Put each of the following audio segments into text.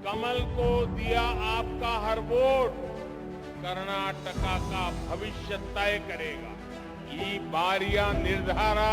कमल को दिया आपका हर वोट कर्नाटका का भविष्य तय करेगा। ये बारिया निर्धारा।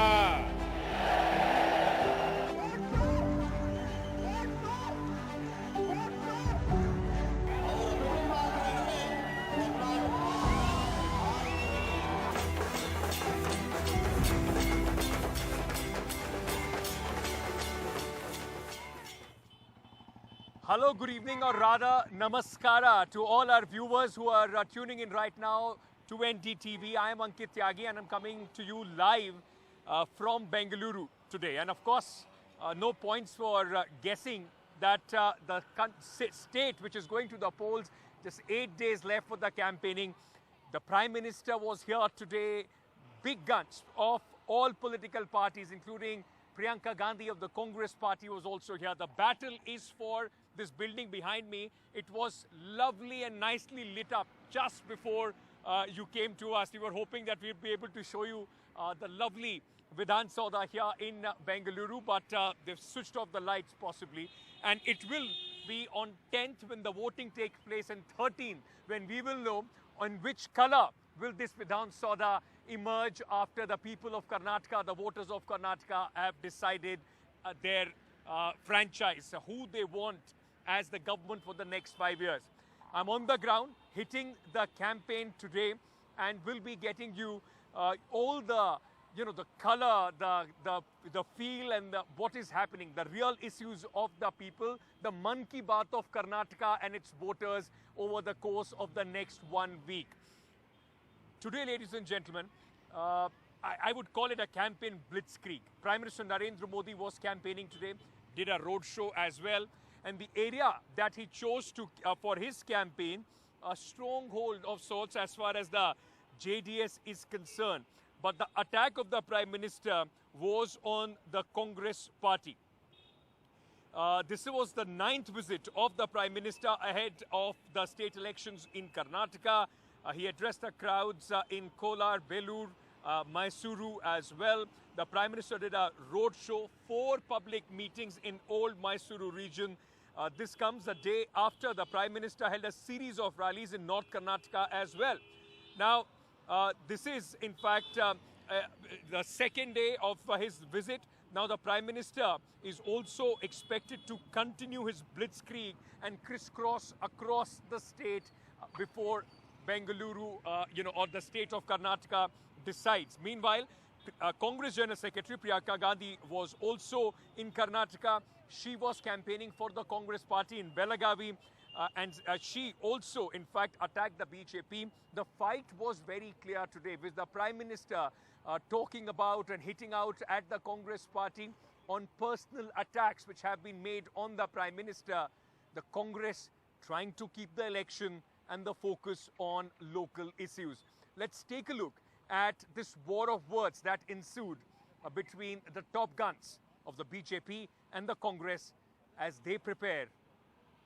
Hello, good evening, or rather namaskara to all our viewers who are tuning in right now to NDTV. I am Ankit Tyagi and I'm coming to you live from Bengaluru today. And of course, no points for guessing that the state which is going to the polls, just 8 days left for the campaigning. The Prime Minister was here today. Big guns of all political parties, including Priyanka Gandhi of the Congress party was also here. The battle is for this building behind me. It was lovely and nicely lit up just before you came to us. We were hoping that we'd be able to show you the lovely Vidhan Soda here in Bengaluru, but they've switched off the lights possibly. And it will be on 10th when the voting takes place and 13th when we will know on which color will this Vidhan Soda emerge after the people of Karnataka, the voters of Karnataka have decided their franchise, who they want as the government for the next 5 years. I'm on the ground hitting the campaign today and will be getting you all the, the color, the feel and what is happening, the real issues of the people, the Man Ki Baat of Karnataka and its voters over the course of the next 1 week. Today, ladies and gentlemen, I would call it a campaign blitzkrieg. Prime Minister Narendra Modi was campaigning today, did a road show as well. And the area that he chose to for his campaign, a stronghold of sorts as far as the JDS is concerned. But the attack of the Prime Minister was on the Congress party. This was the 9th visit of the Prime Minister ahead of the state elections in Karnataka. He addressed the crowds in Kolar, Belur, Mysuru as well. The Prime Minister did a road show, 4 public meetings in old Mysuru region. This comes a day after the Prime Minister held a series of rallies in North Karnataka as well. Now, this is in fact the second day of his visit. Now the Prime Minister is also expected to continue his blitzkrieg and crisscross across the state before Bengaluru, or the state of Karnataka decides. Meanwhile, Congress General Secretary Priyanka Gandhi was also in Karnataka. She was campaigning for the Congress party in Belagavi, and she also, in fact, attacked the BJP. The fight was very clear today with the Prime Minister talking about and hitting out at the Congress party on personal attacks which have been made on the Prime Minister. The Congress trying to keep the election and the focus on local issues. Let's take a look at this war of words that ensued between the top guns of the BJP and the Congress as they prepare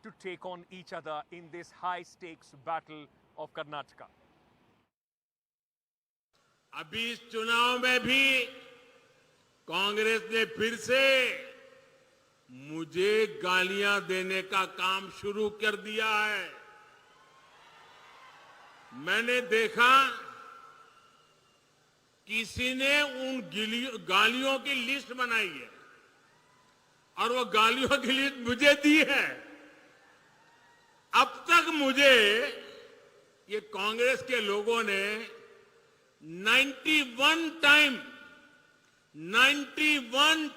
to take on each other in this high-stakes battle of Karnataka. अभी इस चुनाव में भी कांग्रेस ने फिर से मुझे गालियां देने का काम शुरू कर दिया है। मैंने देखा किसी ने उन गालियों की लिस्ट बनाई है और वो गालियों की लिस्ट मुझे दी है। अब तक मुझे ये कांग्रेस के लोगों ने 91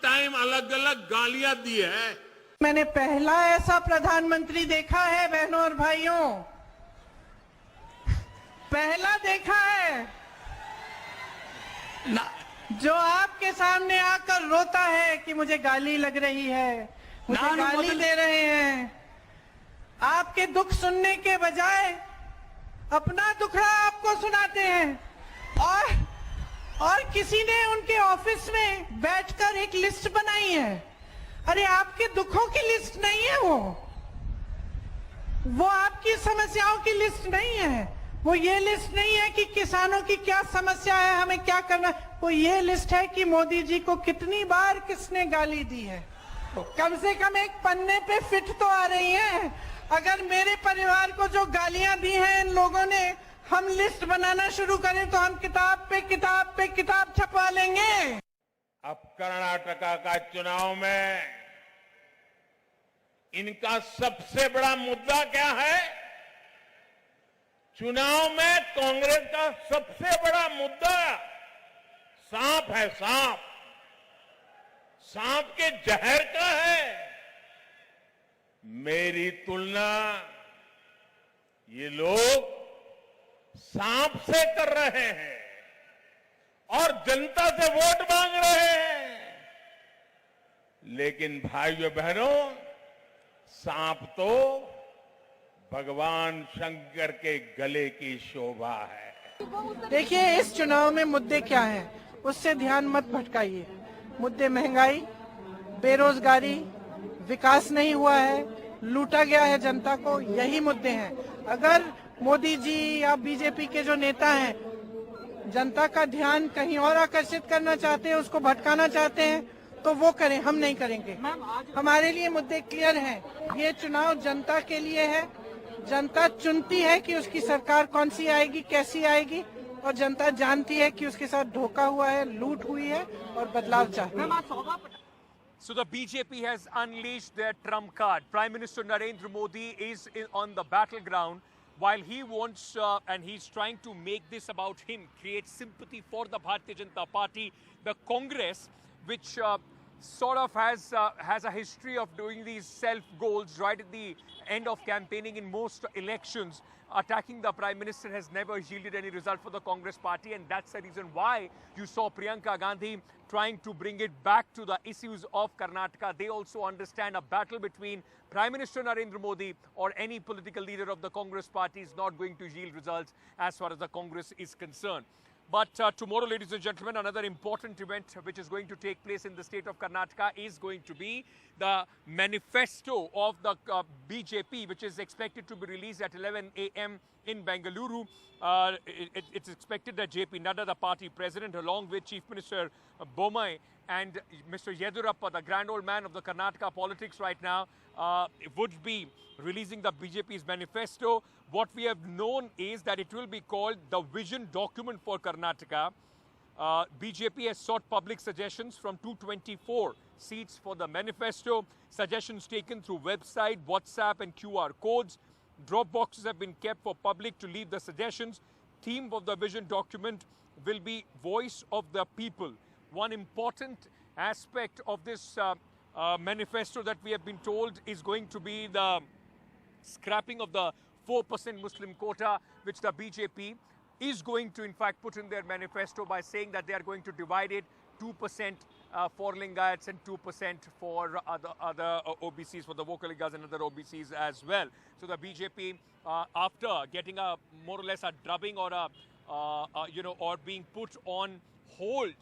टाइम अलग-अलग गालियां दी है। मैंने पहला ऐसा प्रधानमंत्री देखा है बहनों और भाइयों, पहला देखा है जो आपके सामने आकर रोता है कि मुझे गाली लग रही है, मुझे गाली दे रहे हैं। आपके दुख सुनने के बजाय अपना दुखड़ा आपको सुनाते हैं और किसी ने उनके ऑफिस में बैठकर एक लिस्ट बनाई है। अरे आपके दुखों की लिस्ट नहीं है वो आपकी समस्याओं की लिस्ट नहीं है, वो ये लिस्ट नहीं है कि किसानों की क्या समस्या है, हमें क्या करना है। वो ये लिस्ट है कि मोदी जी को कितनी बार किसने गाली दी है। कम से कम एक पन्ने पे फिट तो आ रही है। अगर मेरे परिवार को जो गालियां दी हैं इन लोगों ने, हम लिस्ट बनाना शुरू करें तो हम किताब पे किताब पे किताब छपवा लेंगे। अब कर्नाटका का चुनाव में इनका सबसे बड़ा मुद्दा क्या है? चुनाव में कांग्रेस का सबसे बड़ा मुद्दा सांप है, सांप। सांप के जहर का है। मेरी तुलना ये लोग सांप से कर रहे हैं और जनता से वोट मांग रहे हैं। लेकिन भाइयों बहनों, सांप तो भगवान शंकर के गले की शोभा है। देखिए इस चुनाव में मुद्दे क्या हैं, उससे ध्यान मत भटकाइए। मुद्दे महंगाई, बेरोजगारी, विकास नहीं हुआ है, लूटा गया है जनता को, यही मुद्दे हैं। अगर मोदी जी या बीजेपी के जो नेता हैं जनता का ध्यान कहीं और आकर्षित करना चाहते हैं, उसको भटकाना चाहते हैं, तो वो करें, हम नहीं करेंगे। हमारे लिए मुद्दे क्लियर हैं। ये चुनाव जनता के लिए है। जनता चुनती है कि उसकी सरकार कौन सी आएगी, कैसी आएगी, और जनता जानती है कि उसके साथ धोखा हुआ है, लूट हुई है और बदलाव चाहती है। So the BJP has unleashed their trump card. Prime Minister Narendra Modi is on the battleground while he wants and he's trying to make this about him, create sympathy for the Bharatiya Janata Party, the Congress, which sort of has a history of doing these self goals right at the end of campaigning in most elections. Attacking the Prime Minister has never yielded any result for the Congress party, and that's the reason why you saw Priyanka Gandhi trying to bring it back to the issues of Karnataka. They also understand a battle between Prime Minister Narendra Modi or any political leader of the Congress party is not going to yield results as far as the Congress is concerned. But tomorrow, ladies and gentlemen, another important event which is going to take place in the state of Karnataka is going to be the manifesto of the BJP, which is expected to be released at 11 a.m. in Bengaluru. It's expected that JP Nadda, the party president, along with Chief Minister Bommai and Mr. Yedurappa, the grand old man of the Karnataka politics right now, would be releasing the BJP's manifesto. What we have known is that it will be called the vision document for Karnataka. BJP has sought public suggestions from 224 seats for the manifesto. Suggestions taken through website, WhatsApp and QR codes. Drop boxes have been kept for public to leave the suggestions. Theme of the vision document will be voice of the people. One important aspect of this manifesto that we have been told is going to be the scrapping of the 4% Muslim quota, which the BJP is going to in fact put in their manifesto by saying that they are going to divide it 2% for Lingayats and 2% for other OBCs, for the Vokaligas and other OBCs as well. So the BJP, after getting a more or less a drubbing or or being put on hold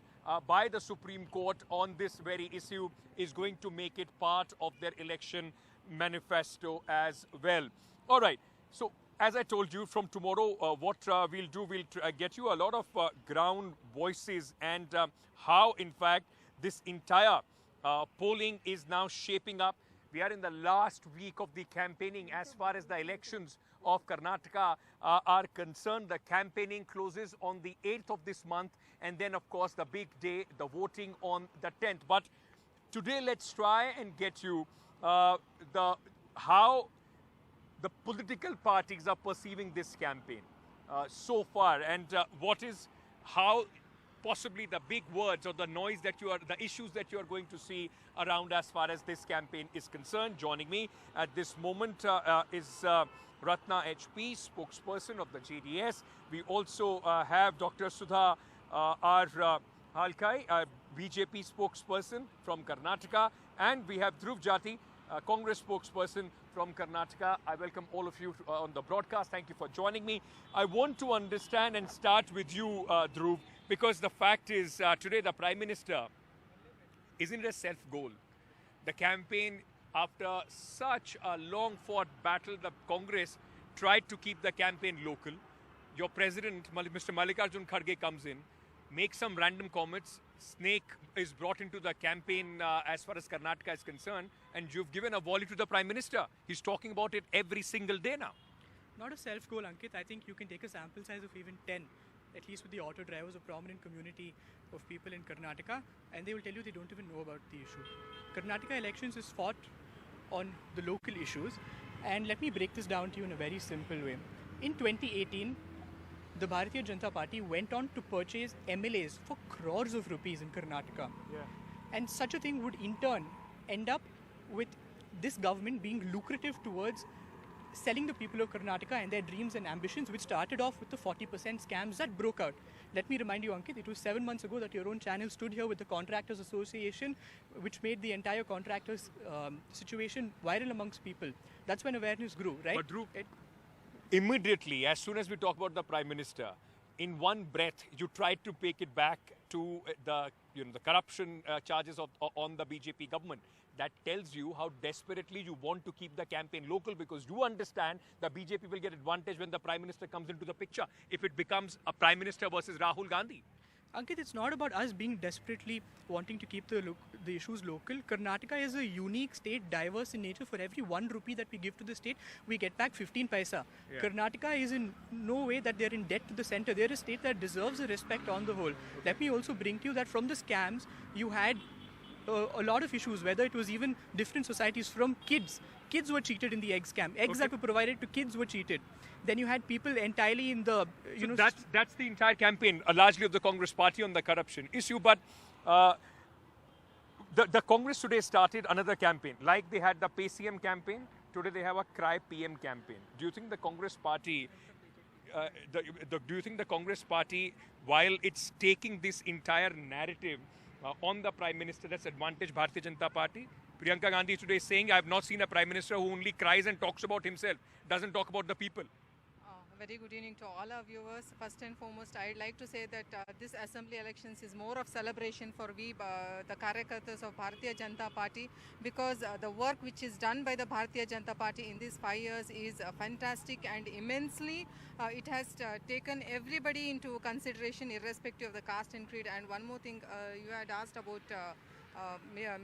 by the Supreme Court on this very issue, is going to make it part of their election manifesto as well. All right. So, as I told you, from tomorrow, what we'll do, we'll get you a lot of ground voices and how, in fact, this entire polling is now shaping up. We are in the last week of the campaigning as far as the elections of Karnataka are concerned. The campaigning closes on the 8th of this month, and then, of course, the big day, the voting on the 10th. But today, let's try and get you how the political parties are perceiving this campaign so far, and how possibly the big words or the noise that the issues that you are going to see around as far as this campaign is concerned. Joining me at this moment is Ratna HP, spokesperson of the JDS. We also have Dr. Sudha R. Halkai, BJP spokesperson from Karnataka, and we have Dhruv Jati, Congress spokesperson from Karnataka. I welcome all of you on the broadcast. Thank you for joining me. I want to understand and start with you, Dhruv, because the fact is today the Prime Minister isn't a self-goal. The campaign, after such a long-fought battle, the Congress tried to keep the campaign local. your president, Mr. Mallikarjun Kharge, comes in, makes some random comments. Snake is brought into the campaign as far as Karnataka is concerned, and you've given a volley to the Prime Minister. He's talking about it every single day now. Not a self-goal, Ankit. I think you can take a sample size of even 10, at least with the auto drivers, a prominent community of people in Karnataka, and they will tell you they don't even know about the issue. Karnataka elections is fought on the local issues, and let me break this down to you in a very simple way. In 2018, the Bharatiya Janata Party went on to purchase MLAs for crores of rupees in Karnataka. Yeah. And such a thing would in turn end up with this government being lucrative towards selling the people of Karnataka and their dreams and ambitions, which started off with the 40% scams that broke out. Let me remind you, Ankit, it was 7 months ago that your own channel stood here with the Contractors Association, which made the entire contractors situation viral amongst people. That's when awareness grew, right? But Dhruv, immediately, as soon as we talk about the Prime Minister, in one breath, you tried to take it back to the corruption charges on the BJP government. That tells you how desperately you want to keep the campaign local, because you understand the BJP will get advantage when the Prime Minister comes into the picture if it becomes a Prime Minister versus Rahul Gandhi. Ankit, it's not about us being desperately wanting to keep the issues local. Karnataka is a unique state, diverse in nature. For every 1 rupee that we give to the state, we get back 15 paisa. Yeah. Karnataka is in no way that they're in debt to the center. They're a state that deserves a respect on the whole. Let me also bring to you that from the scams, you had a lot of issues, whether it was even different societies from kids. Kids were cheated in the egg scam. Eggs that were provided to kids were cheated. Then you had people entirely in the, That's the entire campaign, largely of the Congress party on the corruption issue. But the Congress today started another campaign. Like they had the Pay CM campaign, today they have a Cry PM campaign. Do you think the Congress party, while it's taking this entire narrative on the Prime Minister, that's advantage Bharatiya Janata Party? Priyanka Gandhi today is saying, I have not seen a Prime Minister who only cries and talks about himself, doesn't talk about the people. Very good evening to all our viewers. First and foremost, I'd like to say that this assembly elections is more of celebration for we, the Karyakartas of Bharatiya Janata Party, because the work which is done by the Bharatiya Janata Party in these 5 years is fantastic and immensely. It has taken everybody into consideration irrespective of the caste and creed. And one more thing, you had asked about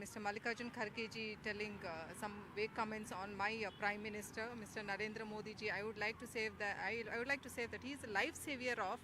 Mr. Mallikarjun Kharge ji telling some vague comments on my Prime Minister, Mr. Narendra Modi ji. I would like to say that I would like to say that he is a life savior of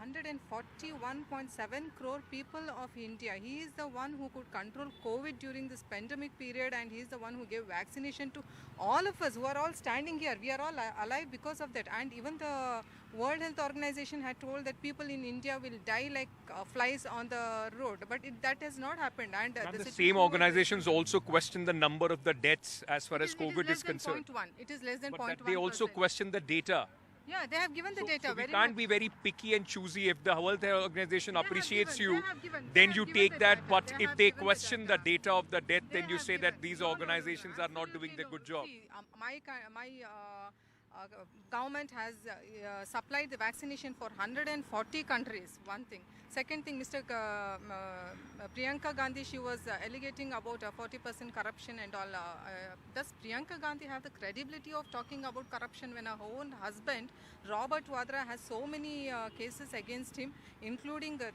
141.7 crore people of India. He is the one who could control COVID during this pandemic period, and he is the one who gave vaccination to all of us who are all standing here. We are all alive because of that. And even the World Health Organization had told that people in India will die like flies on the road, but that has not happened. And the same organizations also question the number of the deaths as far as COVID is concerned. It is less than 0.1%. But they also question the data. Yeah, they have given the data. So we can't be very picky and choosy. If the World Health Organization appreciates you, then you take that. But if they question the data of the death, then you say that these organizations are not doing their good job. My government has supplied the vaccination for 140 countries, one thing. Second thing, Mr. Priyanka Gandhi, she was alleging about 40% corruption and all. Does Priyanka Gandhi have the credibility of talking about corruption when her own husband, Robert Vadra, has so many cases against him, including the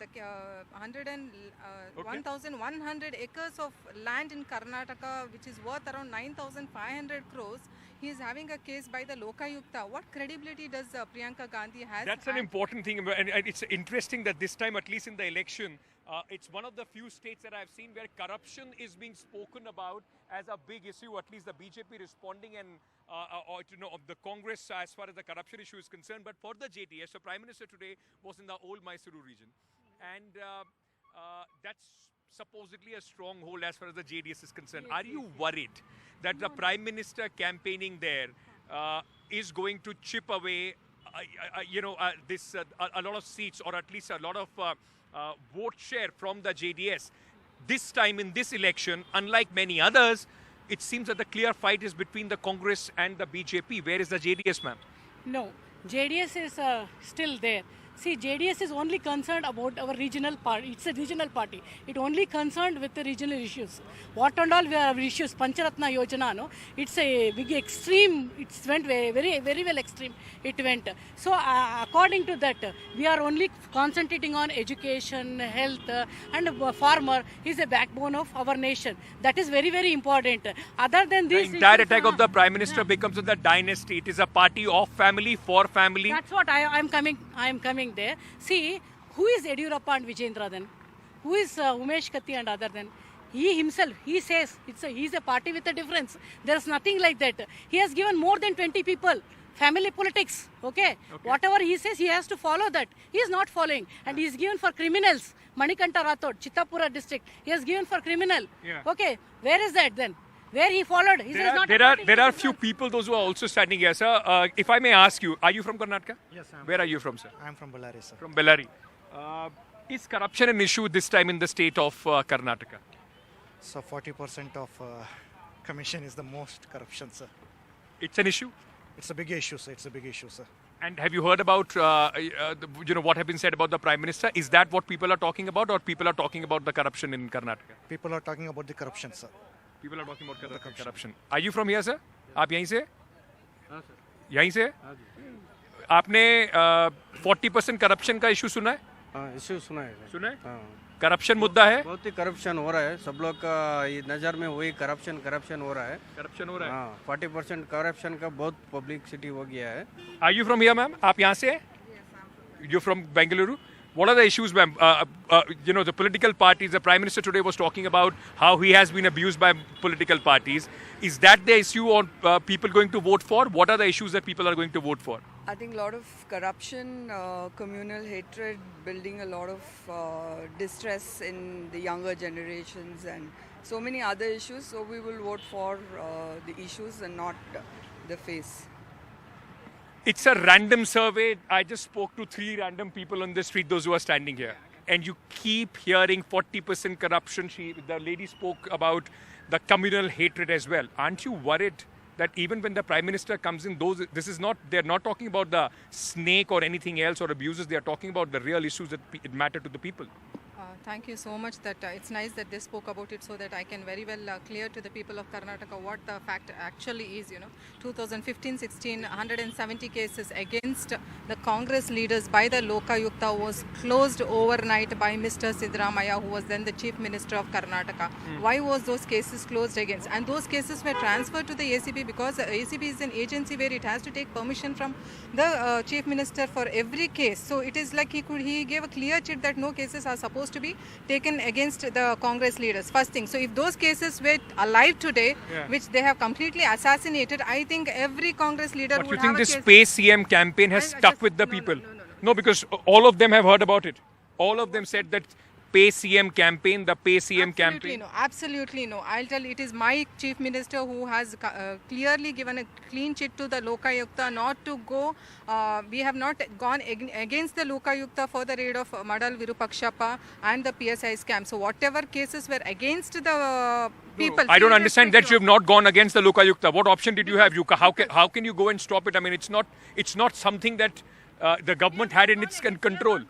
1,100 acres of land in Karnataka, which is worth around 9,500 crores. He is having a case by the Lokayukta. What credibility does Priyanka Gandhi have? That's an important thing, and it's interesting that this time, at least in the election, it's one of the few states that I've seen where corruption is being spoken about as a big issue. At least the BJP responding and of the Congress as far as the corruption issue is concerned. But for the JDS, the Prime Minister today was in the old Mysuru region, and that's supposedly a stronghold as far as the JDS is concerned. Are you worried that the Prime Minister campaigning there is going to chip away, a lot of seats, or at least a lot of vote share from the JDS? This time in this election, unlike many others, it seems that the clear fight is between the Congress and the BJP. Where is the JDS, ma'am? No, JDS is still there. See, JDS is only concerned about our regional party. It's a regional party. It only concerned with the regional issues. What and all were issues? Pancharatna Yojana, no? It's a big extreme. It went very well extreme. It went. So according to that, we are only concentrating on education, health, and farmer is a backbone of our nation. That is very important. Other than The this, entire attack of the Prime Minister becomes the dynasty. It is a party of family, for family. that's what I am coming there. See, who is Yediyurappa and Vijayendra then? Who is Umesh Katti and other then? He himself, he says he's a party with a difference. There's nothing like that. He has given more than 20 people family politics. Okay? Whatever he says, he has to follow that. He is not following, and he is given for criminals. Manikanta Rathod, Chittapura district. He has given for criminal. Yeah. Okay, where is that then? Where he followed? He says not There are few people, those who are also standing here, sir. If I may ask you, are you from Karnataka? Yes, I am. Where are you from, sir? I am from Bellary, sir. From Bellary. Is corruption an issue this time in the state of Karnataka? So 40% of commission is the most corruption, sir. It's an issue. It's a big issue, sir. It's a big issue, sir. And have you heard about what have been said about the Prime Minister? Is that what people are talking about, or people are talking about the corruption in Karnataka? People are talking about the corruption, sir. People are talking about corruption. Are you from here, sir? आप यहीं से? हाँ sir. यहीं से? आपने 40% corruption का issue सुना है? हाँ, इशू सुना है. सुना है? हाँ. करप्शन मुद्दा है? बहुत ही करप्शन हो रहा है. सब लोग का ये नज़र में वही करप्शन हो रहा है. करप्शन हो रहा है. हाँ, 40% करप्शन का बहुत पब्लिसिटी हो गया है. Are you from here, ma'am? आप यहाँ से हैं? You're from Bengaluru? What are the issues, ma'am? The political parties, the Prime Minister today was talking about how he has been abused by political parties. Is that the issue on people going to vote for? What are the issues that people are going to vote for? I think a lot of corruption, communal hatred, building a lot of distress in the younger generations and so many other issues. So we will vote for the issues and not the face. It's a random survey. I just spoke to 3 random people on the street, those who are standing here. And you keep hearing 40% corruption. The lady spoke about the communal hatred as well. Aren't you worried that even when the Prime Minister comes in, they're not talking about the snake or anything else or abuses. They are talking about the real issues that matter to the people. Thank you so much. That it's nice that they spoke about it so that I can very well clear to the people of Karnataka what the fact actually is. 2015-16, 170 cases against the Congress leaders by the Lokayukta was closed overnight by Mr. Siddaramaiah, who was then the Chief Minister of Karnataka. Why was those cases closed against? And those cases were transferred to the ACB because the ACB is an agency where it has to take permission from the Chief Minister for every case. So it is like he gave a clear chit that no cases are supposed to be taken against the Congress leaders. First thing. So if those cases were alive today, which they have completely assassinated, I think every Congress leader but would you think have this a case. Pay CM campaign has stuck with the people? No, because all of them have heard about it. All of them said that Pay CM campaign, the Pay CM campaign. Absolutely no. I'll tell it is my Chief Minister who has clearly given a clean chit to the Lokayukta not to go. We have not gone against the Lokayukta for the raid of Madal Virupakshappa and the PSI scam. So whatever cases were against the people. I don't understand that you have not gone against the Lokayukta. What option did you have? How can you go and stop it? I mean, it's not something that the government had in its control.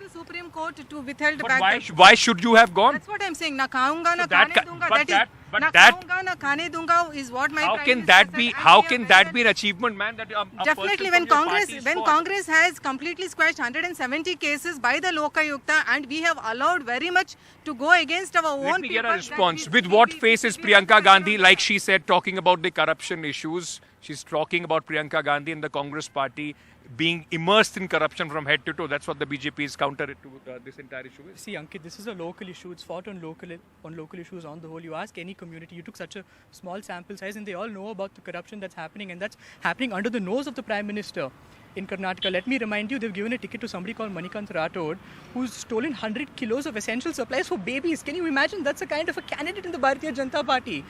Supreme Court to withhold But back. why should you have gone? That's what I'm saying. Na khaunga na So that khane dunga. but That that- is na khaunga na khane dunga is what my How Prime can Minister that said. be? And How we are can very that be an achievement, man? That a Definitely, person from your party when fought? Congress has completely squashed 170 cases by the Lokayukta, and we have allowed very much to go against our own Let me get a people, response. that With we- what we- face is we Priyanka have Gandhi, to- like she said, talking about the corruption issues? She's talking about Priyanka Gandhi and the Congress party being immersed in corruption from head to toe. That's what the BJP is counter it to this entire issue is. See, Ankit, this is a local issue. It's fought on local issues on the whole. You ask any community, you took such a small sample size, and they all know about the corruption that's happening, and that's happening under the nose of the Prime Minister in Karnataka. Let me remind you, they've given a ticket to somebody called Mallikarjun Kharge, who's stolen 100 kilos of essential supplies for babies. Can you imagine? That's a kind of a candidate in the Bharatiya Janata Party.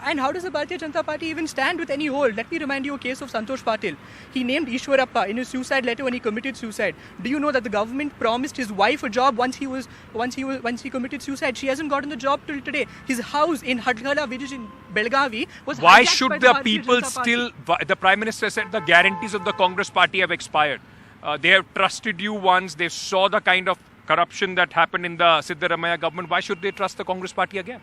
And how does the Bharatiya Janata Party even stand with any hold? Let me remind you a case of Santosh Patil. He named Ishwarappa in his suicide letter when he committed suicide. Do you know that the government promised his wife a job once he committed suicide? She hasn't gotten the job till today. His house in Hadgala village in Belgavi was Why hijacked should by the Bharatiya people Janata Party. still? The Prime Minister said the guarantees of the Congress party have expired. They have trusted you once. They saw the kind of corruption that happened in the Siddaramaiah government. Why should they trust the Congress party again?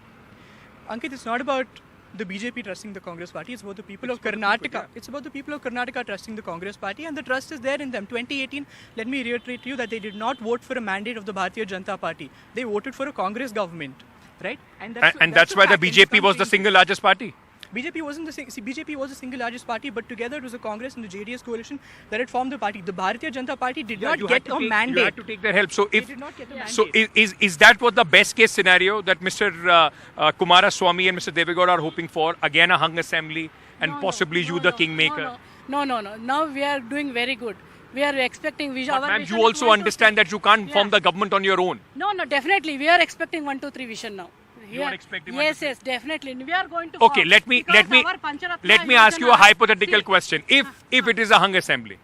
Ankit, it's not about the BJP trusting the Congress party. It's about the people of Karnataka. It's about the people of Karnataka trusting the Congress party, and the trust is there in them. 2018, let me reiterate to you that they did not vote for a mandate of the Bharatiya Janata Party. They voted for a Congress government, right? And that's why the BJP was the single largest party. BJP wasn't BJP was the single largest party, but together it was the Congress and the JDS coalition that had formed the party. The Bharatiya Janata Party did not get a mandate. You had to take their help. So they did not get a mandate. So is that what the best case scenario that Mr. Kumaraswamy and Mr. Devegowda are hoping for? Again, a hung assembly and possibly the kingmaker. No. Now we are doing very good. We are expecting vision. But ma'am, you also understand that you can't form the government on your own. No, definitely. We are expecting 1, 2, 3 vision now. You are expecting yes, definitely. We are going to. Okay, let me ask you a hypothetical question. If it is a hung assembly,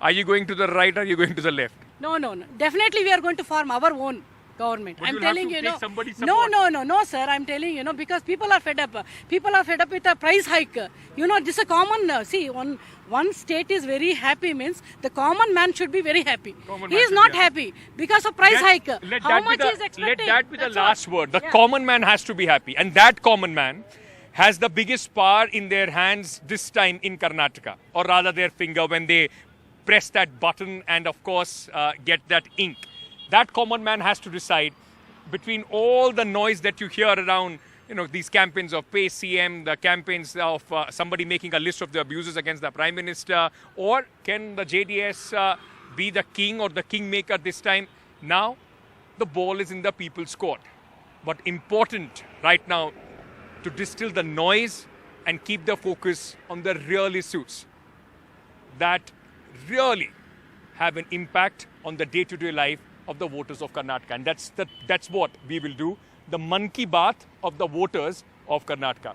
are you going to the right or are you going to the left? No. Definitely, we are going to form our own government. But I'm telling you, no, sir. I'm telling you, because people are fed up. People are fed up with a price hike. This is a common. See, one state is very happy means the common man should be very happy. He is not happy because of price hike. How much is expecting? Let that be the last word. The common man has to be happy, and that common man has the biggest power in their hands this time in Karnataka, or rather their finger when they press that button and of course get that ink. That common man has to decide between all the noise that you hear around, these campaigns of Pay CM, the campaigns of somebody making a list of the abuses against the Prime Minister, or can the JDS be the king or the kingmaker this time? Now, the ball is in the people's court. But important right now to distill the noise and keep the focus on the real issues that really have an impact on the day-to-day life of the voters of Karnataka. And that's what we will do. The Mann Ki Baat of the voters of Karnataka.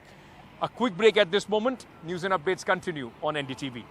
A quick break at this moment. News and updates continue on NDTV.